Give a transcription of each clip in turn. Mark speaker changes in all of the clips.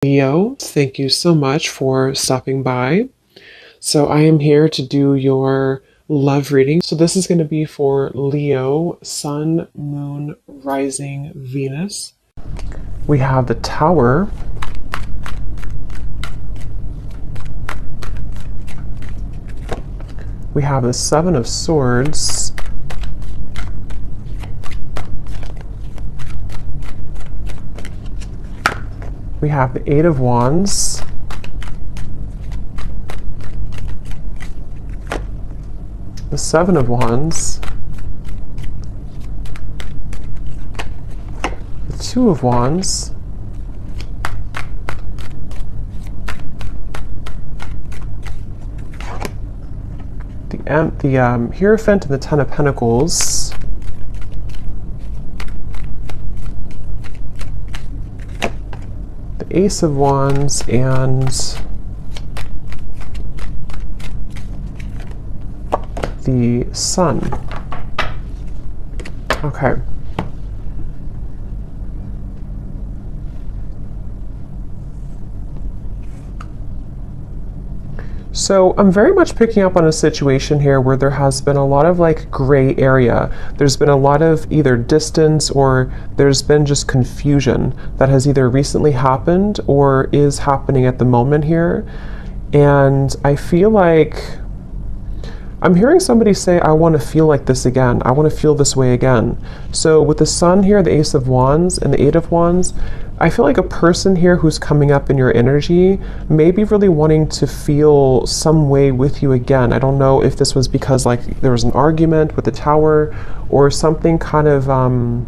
Speaker 1: Leo, thank you so much for stopping by. So, I am here to do your love reading. So, this is going to be for Leo, Sun, Moon, Rising, Venus. We have the Tower. We have the Seven of Swords. We have the Eight of Wands. The Seven of Wands. The Two of Wands. The Hierophant and the Ten of Pentacles. Ace of Wands and the Sun. Okay. So I'm very much picking up on a situation here where there has been a lot of gray area. There's been a lot of either distance or there's been just confusion that has either recently happened or is happening at the moment here. And I feel like I'm hearing somebody say, I want to feel like this again. I want to feel this way again. So with the Sun here, the Ace of Wands and the Eight of Wands, I feel like a person here who's coming up in your energy may be really wanting to feel some way with you again. I don't know if this was because there was an argument with the Tower or something kind of, I'm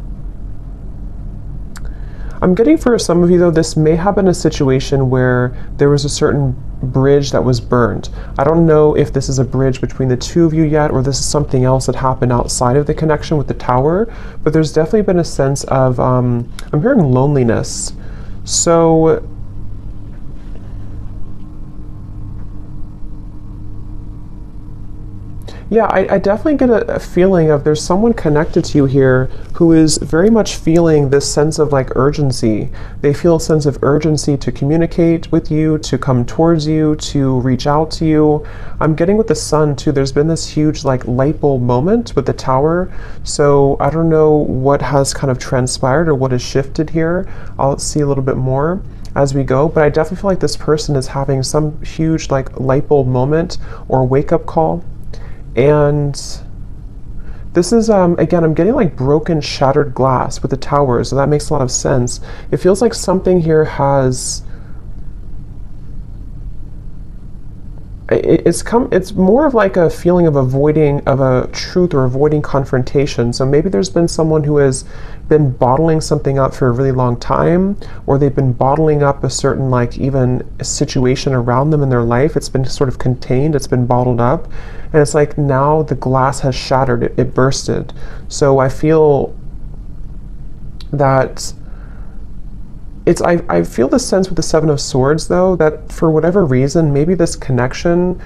Speaker 1: getting for some of you though, this may have been a situation where there was a certain bridge that was burned. I don't know if this is a bridge between the two of you yet, or this is something else that happened outside of the connection with the Tower, but there's definitely been a sense of, I'm hearing loneliness. So, yeah, I definitely get a feeling of there's someone connected to you here who is very much feeling this sense of urgency. They feel a sense of urgency to communicate with you, to come towards you, to reach out to you. I'm getting with the Sun too, there's been this huge light bulb moment with the Tower. So I don't know what has kind of transpired or what has shifted here. I'll see a little bit more as we go, but I definitely feel like this person is having some huge light bulb moment or wake up call. And this is, again, I'm getting broken, shattered glass with the Tower, so that makes a lot of sense. It feels like something here has, it's more of a feeling of avoiding of a truth or avoiding confrontation. So maybe there's been someone who has been bottling something up for a really long time, or they've been bottling up a certain even a situation around them in their life. It's been sort of contained, it's been bottled up, and it's now the glass has shattered, it bursted. So I feel that I feel the sense with the Seven of Swords though, that for whatever reason, maybe this connection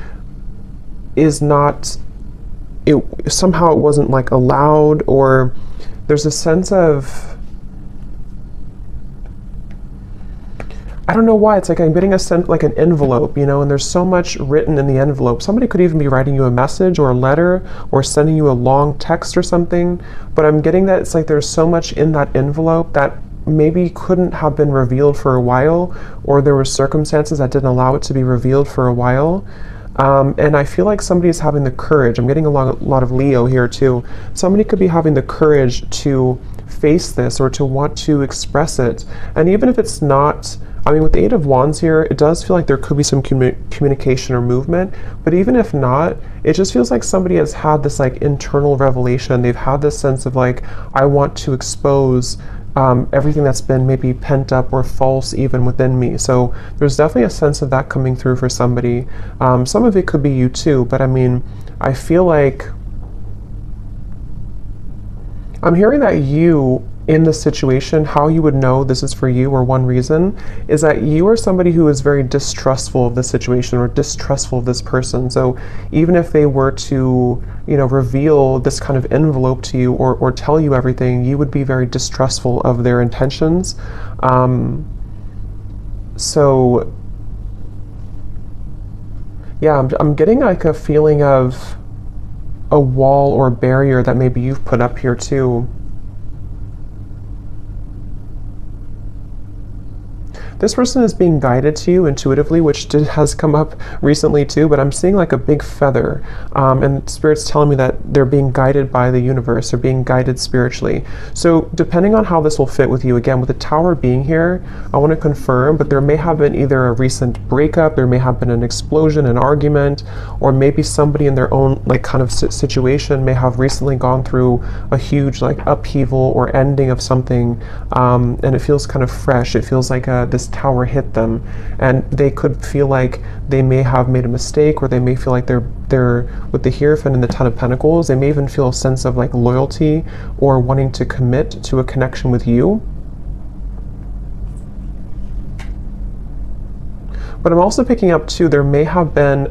Speaker 1: is not, somehow it wasn't allowed, or there's a sense of, I don't know why, it's I'm getting a sense an envelope, and there's so much written in the envelope. Somebody could even be writing you a message or a letter or sending you a long text or something, but I'm getting that it's there's so much in that envelope that maybe couldn't have been revealed for a while, or there were circumstances that didn't allow it to be revealed for a while. And I feel like somebody is having the courage. I'm getting a lot of Leo here too. Somebody could be having the courage to face this or to want to express it. And even if it's not, I mean, with the Eight of Wands here, it does feel like there could be some communication or movement, but even if not, it just feels like somebody has had this internal revelation. They've had this sense of I want to expose everything that's been maybe pent up or false even within me. So there's definitely a sense of that coming through for somebody. Some of it could be you too, but I mean, I feel like I'm hearing that you in this situation, how you would know this is for you, or one reason, is that you are somebody who is very distrustful of this situation or distrustful of this person. So even if they were to, reveal this kind of envelope to you or tell you everything, you would be very distrustful of their intentions. So yeah, I'm getting like a feeling of a wall or barrier that maybe you've put up here too. This person is being guided to you intuitively, which has come up recently too, but I'm seeing like a big feather. And Spirit's telling me that they're being guided by the universe, they're being guided spiritually. So depending on how this will fit with you, again, with the Tower being here, I want to confirm, but there may have been either a recent breakup, there may have been an explosion, an argument, or maybe somebody in their own like kind of situation may have recently gone through a huge like upheaval or ending of something, and it feels kind of fresh. It feels like this tower hit them, and they could feel like they may have made a mistake, or they may feel like they're with the Hierophant and the Ten of Pentacles, they may even feel a sense of like loyalty or wanting to commit to a connection with you. But I'm also picking up too, there may have been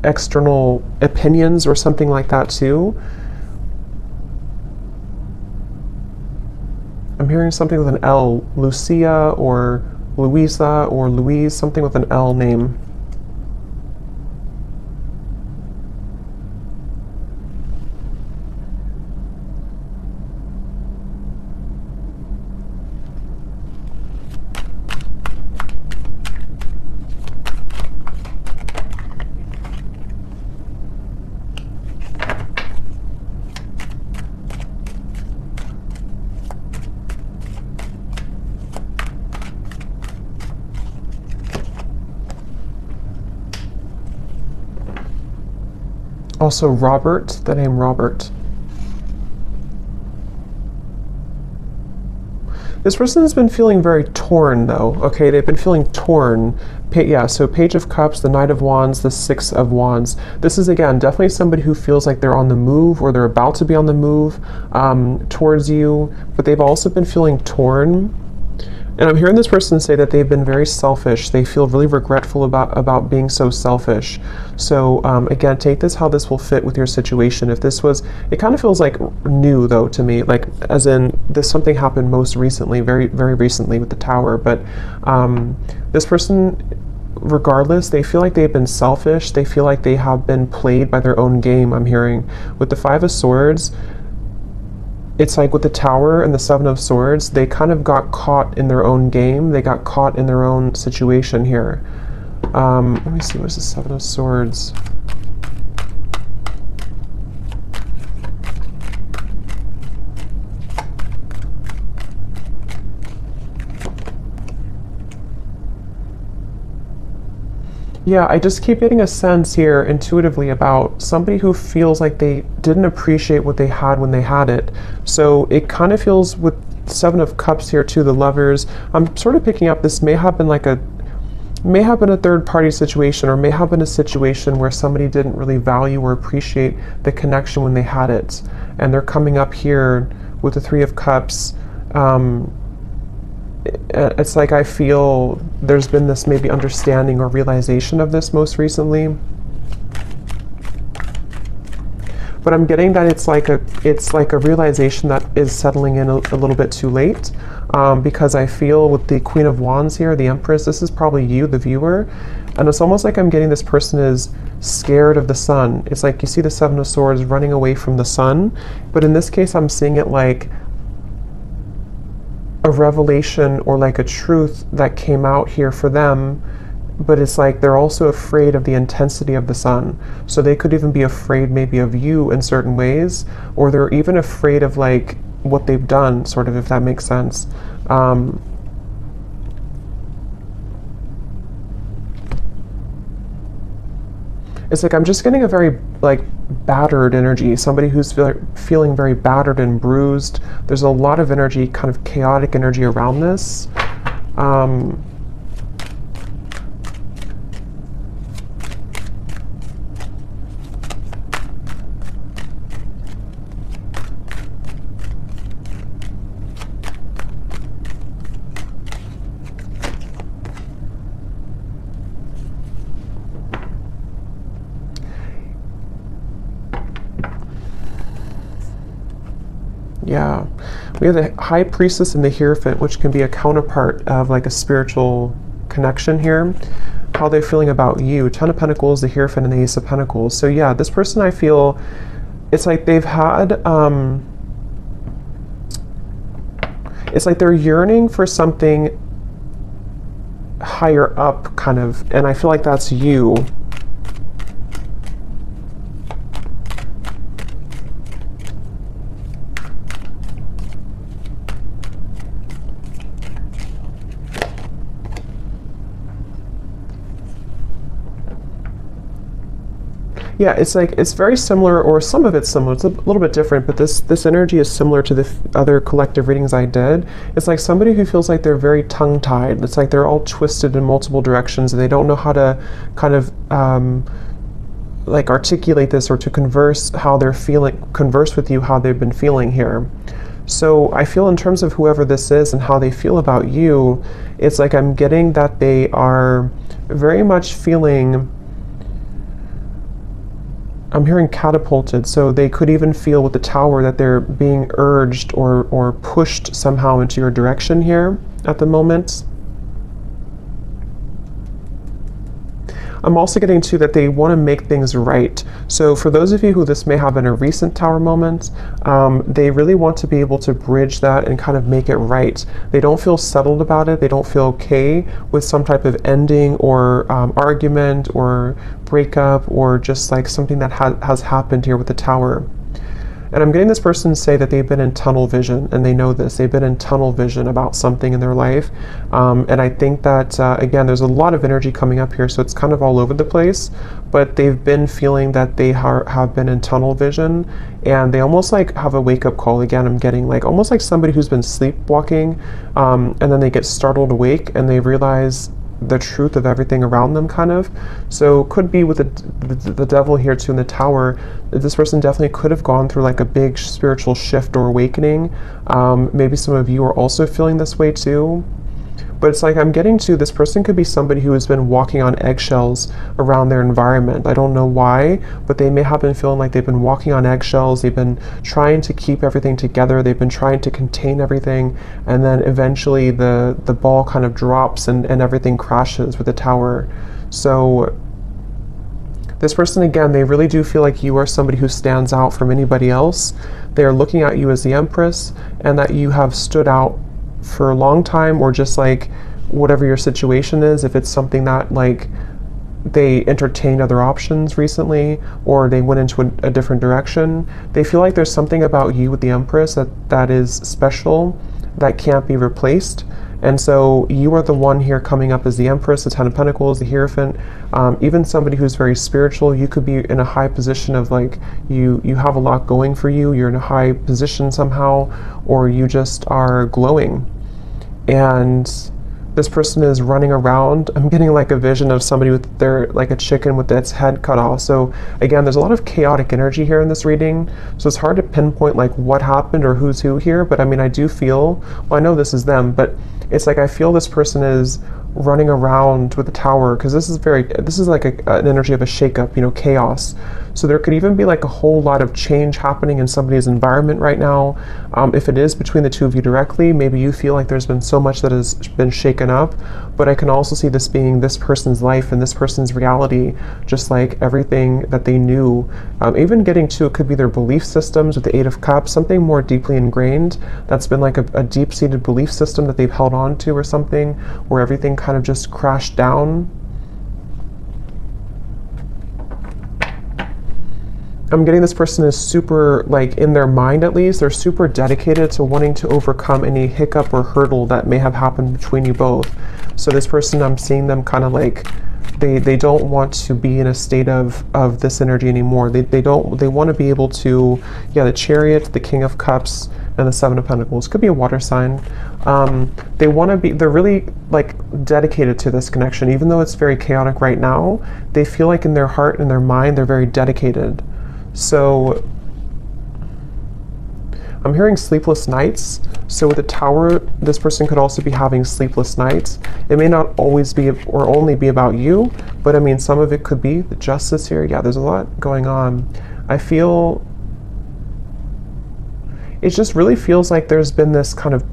Speaker 1: external opinions or something like that too. I'm hearing something with an L, Lucia or Louisa or Louise, something with an L name. Also Robert, the name Robert. This person has been feeling very torn though, okay? They've been feeling torn. Yeah, so Page of Cups, the Knight of Wands, the Six of Wands. This is, again, definitely somebody who feels like they're on the move or they're about to be on the move towards you, but they've also been feeling torn. And I'm hearing this person say that they've been very selfish. They feel really regretful about being so selfish. So again, take this how this will fit with your situation. If this was, it kind of feels like new though to me, like as in this something happened most recently, very, very recently with the Tower. But this person, regardless, they feel like they've been selfish. They feel like they have been played by their own game, I'm hearing. With the Five of Swords, it's like with the Tower and the Seven of Swords, they kind of got caught in their own game. They got caught in their own situation here. Let me see, what's the Seven of Swords? Yeah, I just keep getting a sense here intuitively about somebody who feels like they didn't appreciate what they had when they had it. So it kind of feels with Seven of Cups here too, the Lovers. I'm sort of picking up this may have been a third party situation, or may have been a situation where somebody didn't really value or appreciate the connection when they had it. And they're coming up here with the Three of Cups. It's like I feel there's been this maybe understanding or realization of this most recently. But I'm getting that it's like a realization that is settling in a little bit too late, because I feel with the Queen of Wands here, the Empress, this is probably you, the viewer, and it's almost like I'm getting this person is scared of the sun. It's like you see the Seven of Swords running away from the sun, but in this case I'm seeing it like a revelation or like a truth that came out here for them, but it's like they're also afraid of the intensity of the sun. So they could even be afraid maybe of you in certain ways, or they're even afraid of like what they've done, sort of, if that makes sense. It's like I'm just getting a very like battered energy, somebody who's feeling very battered and bruised. There's a lot of energy, kind of chaotic energy around this. Yeah, we have the High Priestess and the Hierophant, which can be a counterpart of like a spiritual connection here, how they're feeling about you. Ten of Pentacles, the Hierophant, and the Ace of Pentacles. So yeah, this person, I feel, it's like they've had, it's like they're yearning for something higher up, kind of, and I feel like that's you. Yeah, it's like, it's very similar, or some of it's similar. It's a little bit different, but this energy is similar to the other collective readings I did. It's like somebody who feels like they're very tongue-tied. It's like they're all twisted in multiple directions, and they don't know how to kind of like articulate this, or to converse how they're feeling, converse with you how they've been feeling here. So I feel, in terms of whoever this is and how they feel about you, it's like I'm getting that they are very much feeling, I'm hearing catapulted, so they could even feel with the Tower that they're being urged or pushed somehow into your direction here at the moment. I'm also getting too that they want to make things right. So for those of you who this may have been a recent Tower moment, they really want to be able to bridge that and kind of make it right. They don't feel settled about it. They don't feel okay with some type of ending or argument or breakup, or just like something that has happened here with the Tower. And I'm getting this person say that they've been in tunnel vision, and they know this. They've been in tunnel vision about something in their life. And I think that, again, there's a lot of energy coming up here, so it's kind of all over the place. But they've been feeling that they have been in tunnel vision, and they almost like have a wake-up call. Again, I'm getting like almost like somebody who's been sleepwalking, and then they get startled awake, and they realize the truth of everything around them, kind of. So could be with the devil here too in the Tower. This person definitely could have gone through like a big spiritual shift or awakening. Maybe some of you are also feeling this way too. But it's like I'm getting to, this person could be somebody who has been walking on eggshells around their environment. I don't know why, but they may have been feeling like they've been walking on eggshells. They've been trying to keep everything together. They've been trying to contain everything. And then eventually the ball kind of drops and everything crashes with the Tower. So this person, again, they really do feel like you are somebody who stands out from anybody else. They are looking at you as the Empress, and that you have stood out for a long time, or just like whatever your situation is, if it's something that like they entertained other options recently, or they went into a different direction, they feel like there's something about you with the Empress that is special, that can't be replaced. And so you are the one here coming up as the Empress, the Ten of Pentacles, the Hierophant, even somebody who's very spiritual. You could be in a high position of like, you have a lot going for you, you're in a high position somehow, or you just are glowing. And this person is running around. I'm getting like a vision of somebody with their, like a chicken with its head cut off. So again, there's a lot of chaotic energy here in this reading. So it's hard to pinpoint like what happened or who's who here. But I mean, I do feel, well, I know this is them, but it's like I feel this person is running around with the Tower, because this is like an energy of a shakeup, you know, chaos. So there could even be like a whole lot of change happening in somebody's environment right now. If it is between the two of you directly, maybe you feel like there's been so much that has been shaken up, but I can also see this being this person's life and this person's reality, just like everything that they knew. Even getting to, it could be their belief systems with the Eight of Cups, something more deeply ingrained that's been like a deep-seated belief system that they've held on to, or something where everything kind of just crashed down. I'm getting this person is super, like in their mind at least, they're super dedicated to wanting to overcome any hiccup or hurdle that may have happened between you both. So this person, I'm seeing them kind of like, they don't want to be in a state of this energy anymore. They want to be able to, yeah, the Chariot, the King of Cups, and the Seven of Pentacles. Could be a water sign. They want to be, they're really like dedicated to this connection. Even though it's very chaotic right now, they feel like in their heart and their mind, they're very dedicated. So I'm hearing sleepless nights. So with the Tower, this person could also be having sleepless nights. It may not always be or only be about you, but I mean, some of it could be the Justice here. Yeah, there's a lot going on. I feel, it just really feels like there's been this kind of,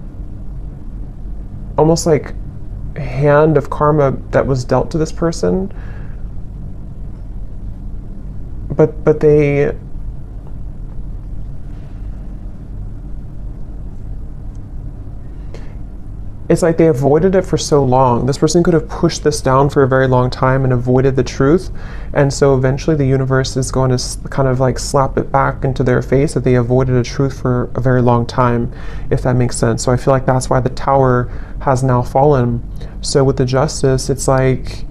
Speaker 1: almost like hand of karma that was dealt to this person, but they, it's like they avoided it for so long. This person could have pushed this down for a very long time and avoided the truth. And so eventually the universe is going to kind of like slap it back into their face that they avoided a truth for a very long time, if that makes sense. So I feel like that's why the Tower has now fallen. So with the Justice, it's like,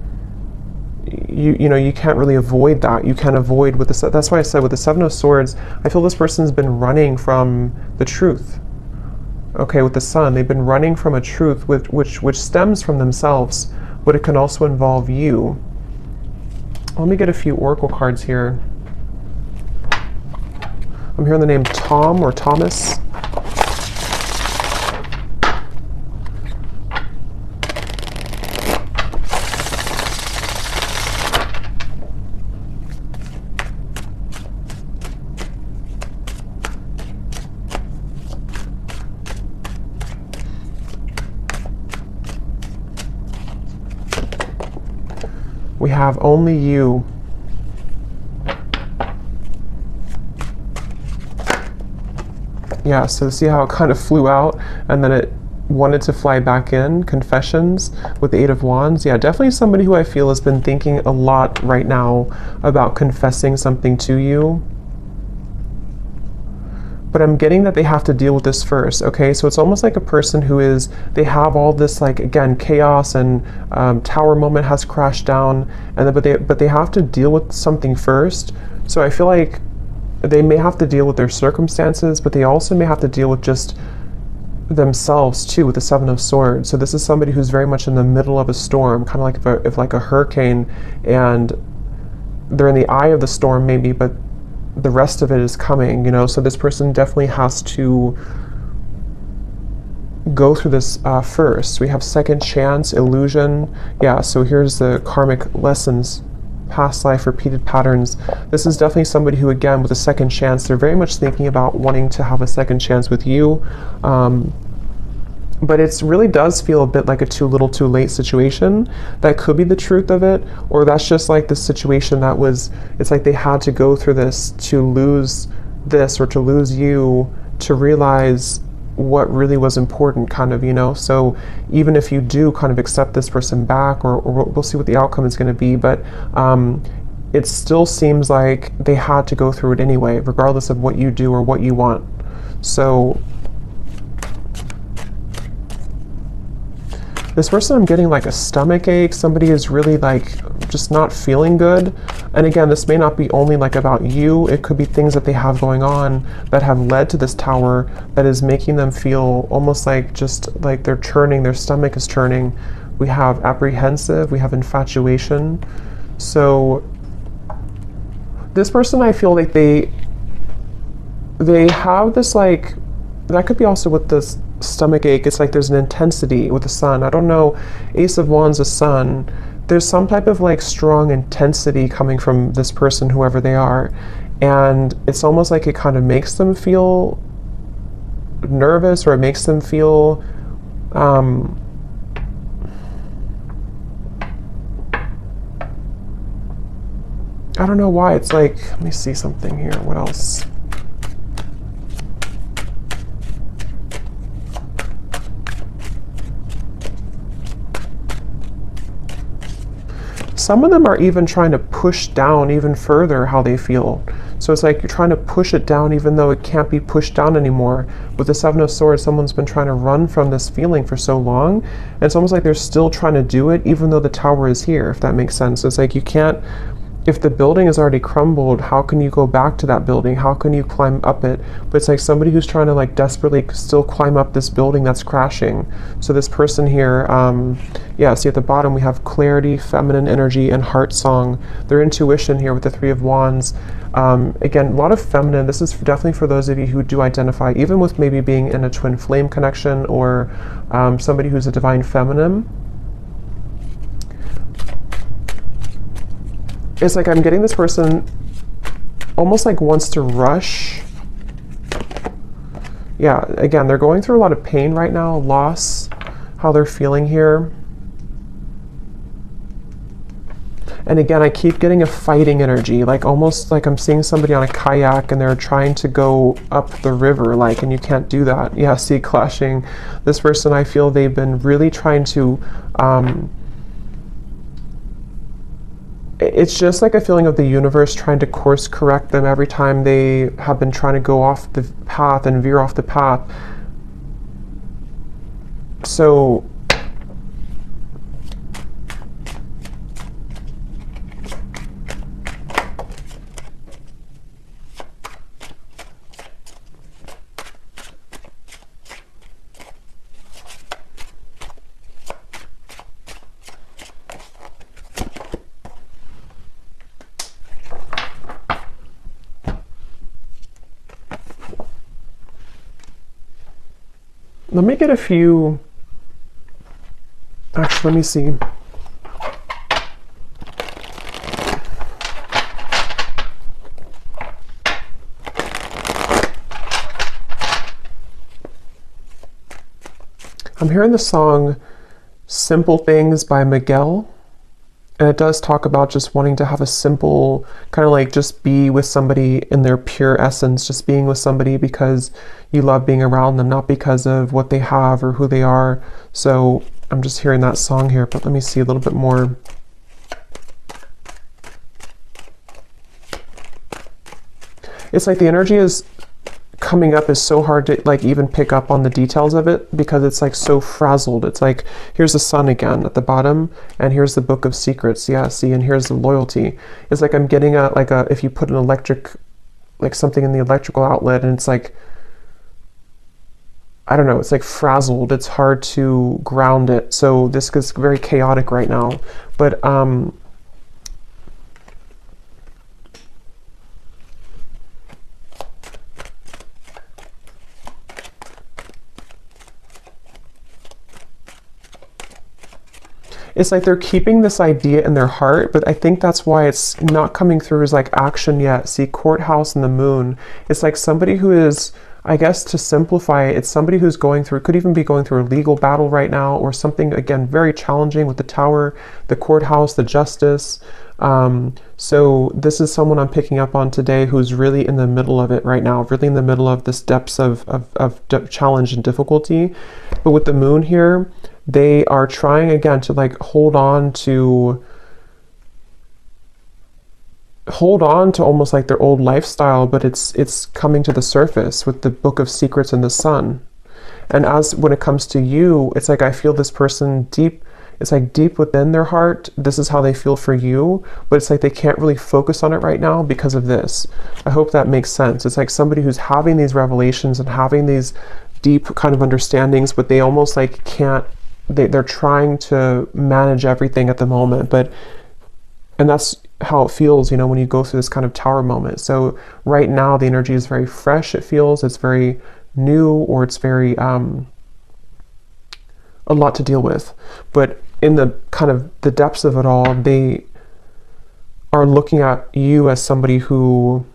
Speaker 1: you know, you can't really avoid that. You can't avoid with the, that's why I said with the Seven of Swords, I feel this person's been running from the truth. Okay, with the Sun, they've been running from a truth which stems from themselves, but it can also involve you. Let me get a few oracle cards here. I'm hearing the name Tom or Thomas. We have only you. Yeah, so see how it kind of flew out and then it wanted to fly back in. Confessions with the Eight of Wands. Yeah, definitely somebody who I feel has been thinking a lot right now about confessing something to you. But I'm getting that they have to deal with this first, okay? So it's almost like a person who is, they have all this, like, again, chaos and tower moment has crashed down, and then, but they have to deal with something first. So I feel like they may have to deal with their circumstances, but they also may have to deal with just themselves too, with the Seven of Swords. So this is somebody who's very much in the middle of a storm, kind of like if like a hurricane, and they're in the eye of the storm maybe, but the rest of it is coming, you know. So this person definitely has to go through this first. We have second chance, illusion. Yeah, so here's the karmic lessons, past life, repeated patterns. This is definitely somebody who, again, with a second chance, they're very much thinking about wanting to have a second chance with you. But it really does feel a bit like a too little too late situation. That could be the truth of it, or that's just like the situation that was, it's like they had to go through this to lose this or to lose you to realize what really was important, kind of, you know. So even if you do kind of accept this person back, or we'll see what the outcome is going to be, but it still seems like they had to go through it anyway, regardless of what you do or what you want. So this person, I'm getting like a stomach ache. Somebody is really like just not feeling good. And again, this may not be only like about you. It could be things that they have going on that have led to this Tower that is making them feel almost like just like they're churning, their stomach is churning. We have apprehensive, we have infatuation. So this person, I feel like they have this, like, that could be also with this stomach ache. It's like there's an intensity with the Sun. I don't know, Ace of Wands, the Sun. There's some type of like strong intensity coming from this person, whoever they are. And it's almost like it kind of makes them feel nervous, or it makes them feel I don't know why. It's like, let me see something here. What else? Some of them are even trying to push down even further how they feel. So it's like you're trying to push it down even though it can't be pushed down anymore. With the Seven of Swords, someone's been trying to run from this feeling for so long, and it's almost like they're still trying to do it even though the Tower is here, if that makes sense. So it's like you can't, if the building is already crumbled, how can you go back to that building? How can you climb up it? But it's like somebody who's trying to like desperately still climb up this building that's crashing. So this person here, yeah, see at the bottom we have clarity, feminine energy, and heart song. Their intuition here with the Three of Wands. Again, a lot of feminine. This is definitely for those of you who do identify, even with maybe being in a twin flame connection, or somebody who's a divine feminine. It's like I'm getting this person almost like wants to rush. Yeah, again, they're going through a lot of pain right now, loss, how they're feeling here. And again, I keep getting a fighting energy, like almost like I'm seeing somebody on a kayak and they're trying to go up the river, like, and you can't do that. Yeah, see, clashing. This person, I feel they've been really trying to, it's just like a feeling of the universe trying to course correct them every time they have been trying to go off the path and veer off the path. So let me get a few, actually, let me see. I'm hearing the song Simple Things by Miguel. And it does talk about just wanting to have a simple, kind of like just be with somebody in their pure essence, just being with somebody because you love being around them, not because of what they have or who they are. So I'm just hearing that song here, but let me see a little bit more. It's like the energy is coming up is so hard to like even pick up on the details of it because it's like so frazzled. It's like, here's the sun again at the bottom and here's the book of secrets. Yeah, see, and here's the loyalty. It's like I'm getting a, like a, if you put an electric, like something in the electrical outlet and it's like, I don't know, it's like frazzled. It's hard to ground it. So this is very chaotic right now. But it's like they're keeping this idea in their heart, but I think that's why it's not coming through as like action yet. See, courthouse and the moon. It's like somebody who is, I guess to simplify it, it's somebody who's going through, could even be going through a legal battle right now or something, again, very challenging with the tower, the courthouse, the justice. So this is someone I'm picking up on today who's really in the middle of it right now, really in the middle of this depths of challenge and difficulty. But with the moon here, they are trying again to like hold on to almost like their old lifestyle, but it's coming to the surface with the book of secrets and the sun. And as when it comes to you, it's like I feel this person deep, it's like deep within their heart, this is how they feel for you, but it's like they can't really focus on it right now because of this. I hope that makes sense. It's like somebody who's having these revelations and having these deep kind of understandings, but they almost like can't, they're trying to manage everything at the moment, and that's how it feels, you know, when you go through this kind of tower moment. So right now the energy is very fresh. It feels it's very new, or it's very a lot to deal with. But in the kind of the depths of it all, they are looking at you as somebody who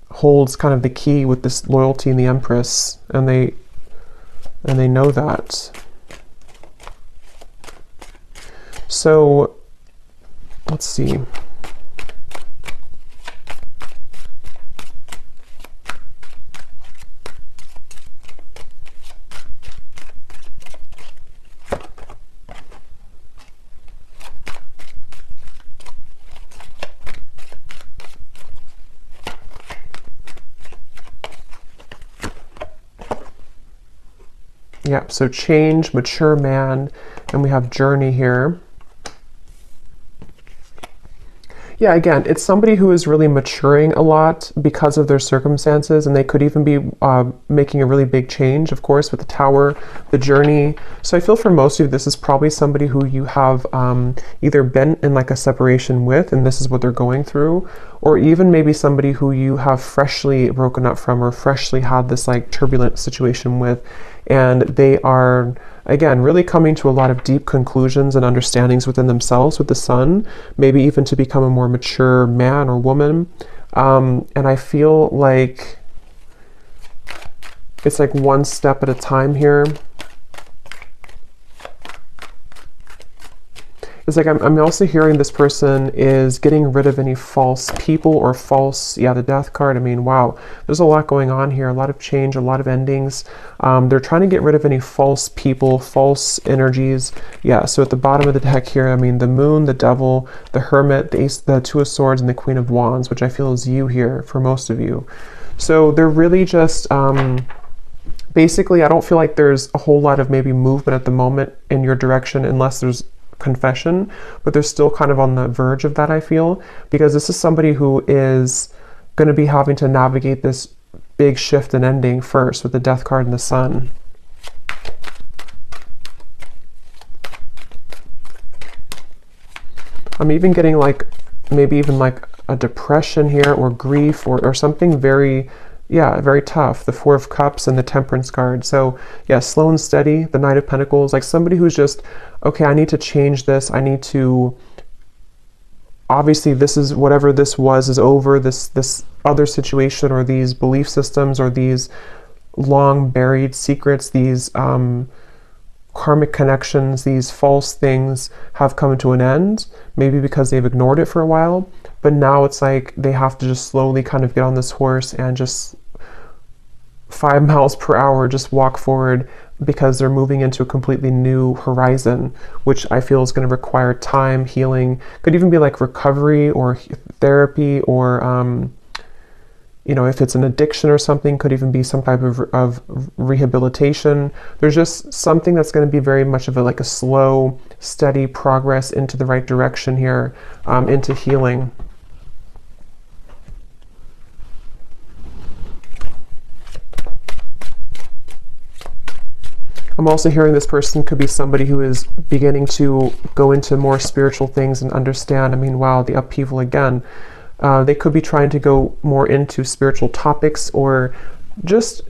Speaker 1: holds kind of the key with this loyalty in the Empress, and they know that. So let's see. Yeah, so change, mature man, and we have journey here. Yeah, again, it's somebody who is really maturing a lot because of their circumstances, and they could even be making a really big change, of course, with the tower, the journey. So I feel for most of you, this is probably somebody who you have either been in like a separation with, and this is what they're going through, or even maybe somebody who you have freshly broken up from or freshly had this like turbulent situation with, and they are, again, really coming to a lot of deep conclusions and understandings within themselves with the sun, maybe even to become a more mature man or woman. And I feel like it's like one step at a time here. It's like I'm also hearing this person is getting rid of any false people or false, yeah, the death card. I mean, wow, there's a lot going on here, a lot of change, a lot of endings. They're trying to get rid of any false people, false energies. Yeah, so at the bottom of the deck here, I mean, the moon, the devil, the hermit, the ace, the two of swords, and the queen of wands, which I feel is you here for most of you. So they're really just, basically, I don't feel like there's a whole lot of maybe movement at the moment in your direction unless there's confession, but they're still kind of on the verge of that, I feel, because this is somebody who is going to be having to navigate this big shift and ending first with the death card and the sun. I'm even getting like maybe even like a depression here or grief or something very, yeah, very tough. The Four of Cups and the Temperance card. So yeah, slow and steady, the Knight of Pentacles, like somebody who's just, okay, I need to change this. I need to, obviously this is, whatever this was is over, this other situation or these belief systems or these long buried secrets, these karmic connections, these false things have come to an end, maybe because they've ignored it for a while, but now it's like they have to just slowly kind of get on this horse and just 5 miles per hour just walk forward, because they're moving into a completely new horizon, which I feel is going to require time, healing, could even be like recovery or therapy, or you know, if it's an addiction or something, could even be some type of rehabilitation. There's just something that's going to be very much of like a slow, steady progress into the right direction here, into healing. I'm also hearing this person could be somebody who is beginning to go into more spiritual things and understand. I mean, wow, the upheaval again. They could be trying to go more into spiritual topics, or just,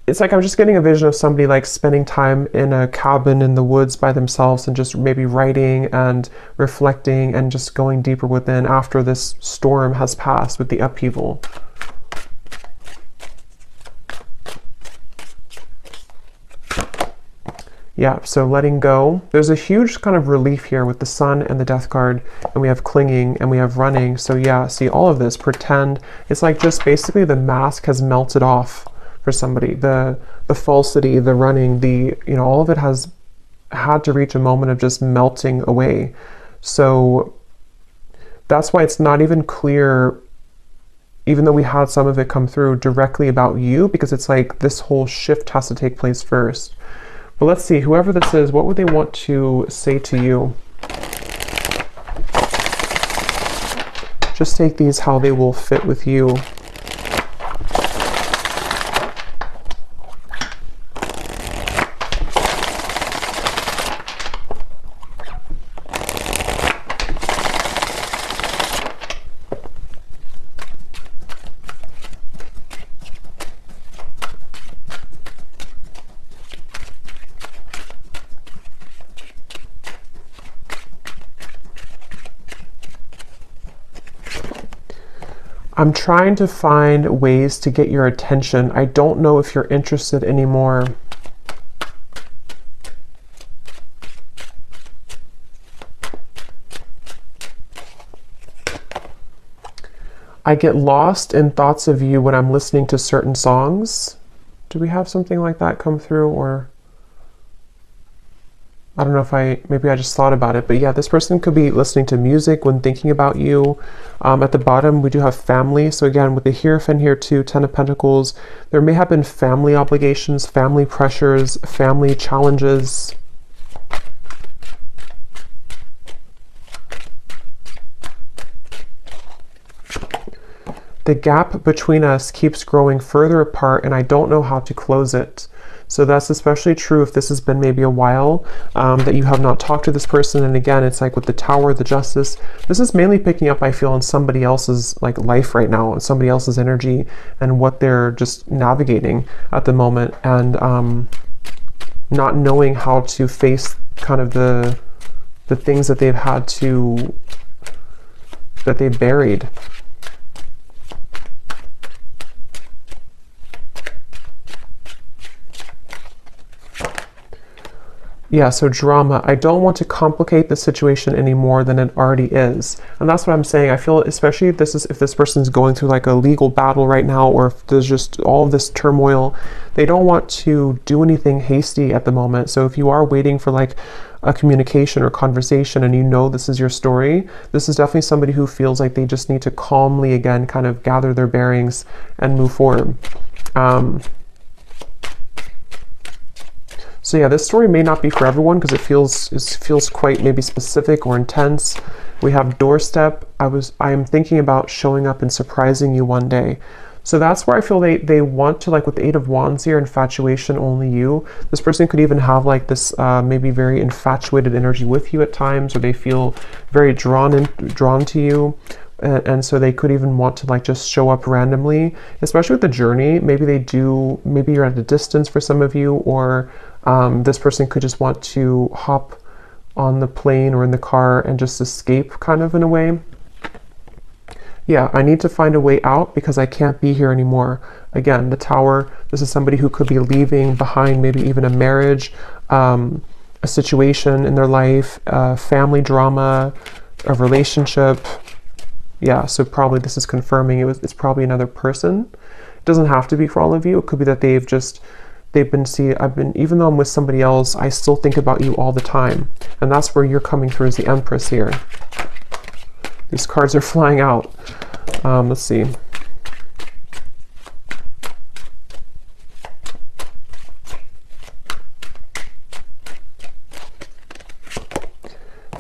Speaker 1: it's like I'm just getting a vision of somebody like spending time in a cabin in the woods by themselves and just maybe writing and reflecting and just going deeper within after this storm has passed with the upheaval. Yeah, so letting go. There's a huge kind of relief here with the sun and the death card, and we have clinging and we have running. So yeah, see all of this, pretend. It's like just basically the mask has melted off for somebody. The falsity, the running, the, you know, all of it has had to reach a moment of just melting away. So that's why it's not even clear, even though we had some of it come through, directly about you, because it's like this whole shift has to take place first. But let's see, whoever this is, what would they want to say to you? Just take these how they will fit with you. I'm trying to find ways to get your attention. I don't know if you're interested anymore. I get lost in thoughts of you when I'm listening to certain songs. Do we have something like that come through? Or I don't know if maybe I just thought about it, but yeah, this person could be listening to music when thinking about you. At the bottom, we do have family. So again, with the Hierophant here too, Ten of Pentacles, there may have been family obligations, family pressures, family challenges. The gap between us keeps growing further apart, and I don't know how to close it. So that's especially true if this has been maybe a while that you have not talked to this person. And again, it's like with the Tower, the Justice, this is mainly picking up, I feel, on somebody else's like life right now, and somebody else's energy and what they're just navigating at the moment, and not knowing how to face kind of the things that they've had to, that they've buried. Yeah, so drama. I don't want to complicate the situation any more than it already is. And that's what I'm saying. I feel, especially if this person's going through like a legal battle right now, or if there's just all of this turmoil, they don't want to do anything hasty at the moment. So if you are waiting for like a communication or conversation and you know this is your story, this is definitely somebody who feels like they just need to calmly again kind of gather their bearings and move forward. So yeah, this story may not be for everyone because it feels quite maybe specific or intense. We have doorstep. I am thinking about showing up and surprising you one day. So that's where I feel they want to, like with the Eight of Wands here, infatuation, only you. This person could even have like this maybe very infatuated energy with you at times, or they feel very drawn to you. And so they could even want to like just show up randomly, especially with the journey. Maybe you're at a distance for some of you, or this person could just want to hop on the plane or in the car and just escape kind of in a way. Yeah, I need to find a way out because I can't be here anymore. Again, the Tower, this is somebody who could be leaving behind maybe even a marriage, a situation in their life, family drama, a relationship. Yeah, so probably this is confirming it's probably another person. It doesn't have to be for all of you. It could be that even though I'm with somebody else, I still think about you all the time. And that's where you're coming through as the Empress here. These cards are flying out. Let's see.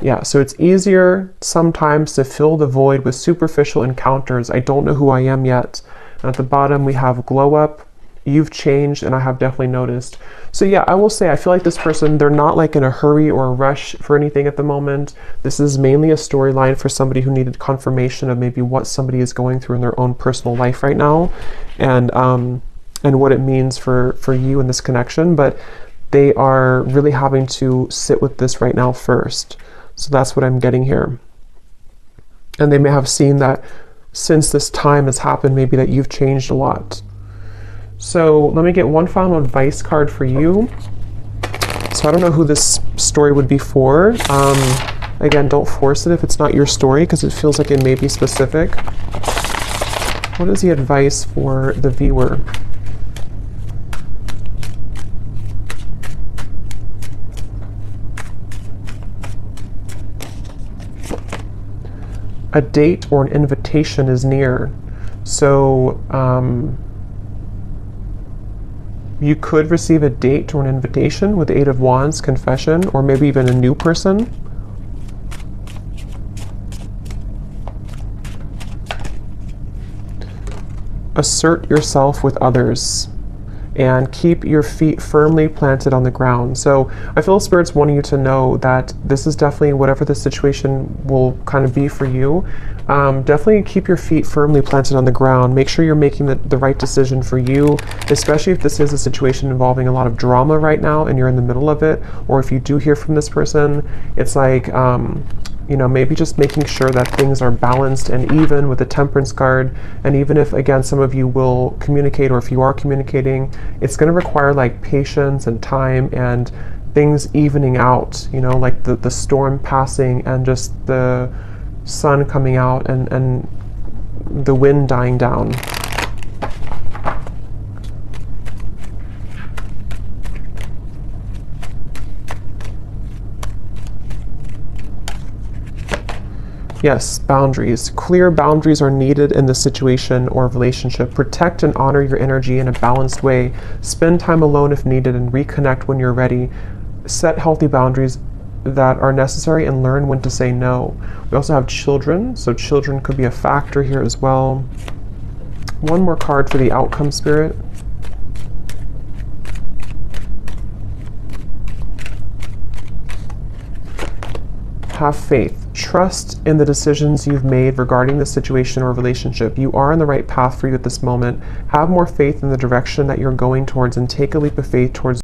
Speaker 1: Yeah, so it's easier sometimes to fill the void with superficial encounters. I don't know who I am yet. And at the bottom we have glow up. You've changed, and I have definitely noticed. So yeah, I will say I feel like this person, they're not like in a hurry or a rush for anything at the moment. This is mainly a storyline for somebody who needed confirmation of maybe what somebody is going through in their own personal life right now, and what it means for you in this connection. But they are really having to sit with this right now first. So that's what I'm getting here. And they may have seen that since this time has happened, maybe that you've changed a lot. So let me get one final advice card for you. So I don't know who this story would be for. Again, don't force it if it's not your story because it feels like it may be specific. What is the advice for the viewer? A date or an invitation is near. So you could receive a date or an invitation with the Eight of Wands, confession, or maybe even a new person. Assert yourself with others and keep your feet firmly planted on the ground. So I feel Spirit's wanting you to know that this is definitely, whatever the situation will kind of be for you, definitely keep your feet firmly planted on the ground. Make sure you're making the right decision for you, especially if this is a situation involving a lot of drama right now and you're in the middle of it, or if you do hear from this person, it's like, you know, maybe just making sure that things are balanced and even with the Temperance card. And even if, again, some of you will communicate, or if you are communicating, it's going to require like patience and time and things evening out, you know, like the storm passing and just the sun coming out and the wind dying down. Yes, boundaries. Clear boundaries are needed in this situation or relationship. Protect and honor your energy in a balanced way. Spend time alone if needed and reconnect when you're ready. Set healthy boundaries that are necessary and learn when to say no. We also have children, so children could be a factor here as well. One more card for the outcome, Spirit. Have faith. Trust in the decisions you've made regarding the situation or relationship. You are on the right path for you at this moment. Have more faith in the direction that you're going towards and take a leap of faith towards